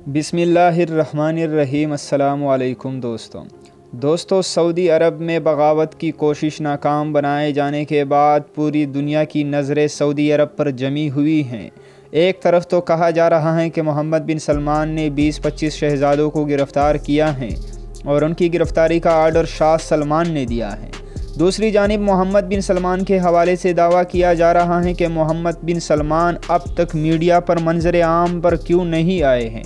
بسم اللہ الرحمن الرحیم۔ السلام علیکم دوستوں، سعودی عرب میں بغاوت کی کوشش ناکام بنائے جانے کے بعد پوری دنیا کی نظریں سعودی عرب پر جمی ہوئی ہیں۔ ایک طرف تو کہا جا رہا ہے کہ محمد بن سلمان نے 20-25 شہزادوں کو گرفتار کیا ہے اور ان کی گرفتاری کا آرڈر شاہ سلمان نے دیا ہے۔ دوسری جانب محمد بن سلمان کے حوالے سے دعویٰ کیا جا رہا ہے کہ محمد بن سلمان اب تک میڈیا پر منظر عام پر کیوں نہیں آئے ہیں۔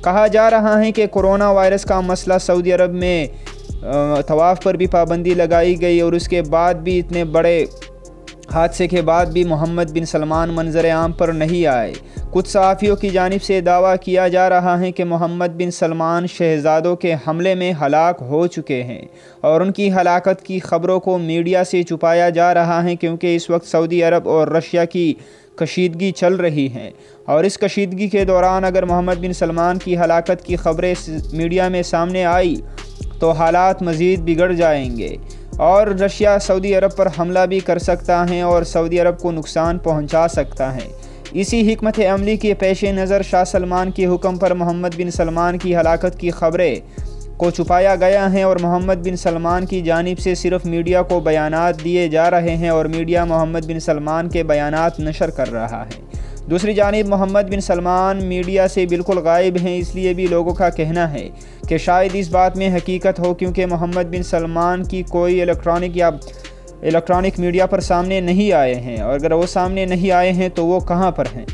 کہا جا رہا ہے کہ کرونا وائرس کا مسئلہ سعودی عرب میں طواف پر بھی پابندی لگائی گئی اور اس کے بعد بھی اتنے بڑے حادثے کے بعد بھی محمد بن سلمان منظر عام پر نہیں آئے۔ کچھ صحافیوں کی جانب سے دعویٰ کیا جا رہا ہے کہ محمد بن سلمان شہزادوں کے حملے میں ہلاک ہو چکے ہیں اور ان کی ہلاکت کی خبروں کو میڈیا سے چھپایا جا رہا ہے کیونکہ اس وقت سعودی عرب اور رشیا کی کشیدگی چل رہی ہے اور اس کشیدگی کے دوران اگر محمد بن سلمان کی ہلاکت کی خبریں میڈیا میں سامنے آئی تو حالات مزید بگڑ جائیں گے اور رشیا سعودی عرب پر حملہ بھی کر سکتا ہے اور سعودی عرب کو نقصان پہنچا سکتا ہے۔ اسی حکمت عملی کے پیش نظر شاہ سلمان کے حکم پر محمد بن سلمان کی ہلاکت کی خبریں کو چھپایا گیا ہے اور محمد بن سلمان کی جانب سے صرف میڈیا کو بیانات دیے جا رہے ہیں اور میڈیا محمد بن سلمان کے بیانات نشر کر رہا ہے۔ دوسری جانب محمد بن سلمان میڈیا سے بالکل غائب ہیں، اس لیے بھی لوگوں کا کہنا ہے کہ شاید اس بات میں حقیقت ہو کیونکہ محمد بن سلمان کی کوئی الیکٹرانک میڈیا پر سامنے نہیں آئے ہیں اور اگر وہ سامنے نہیں آئے ہیں تو وہ کہاں پر ہیں۔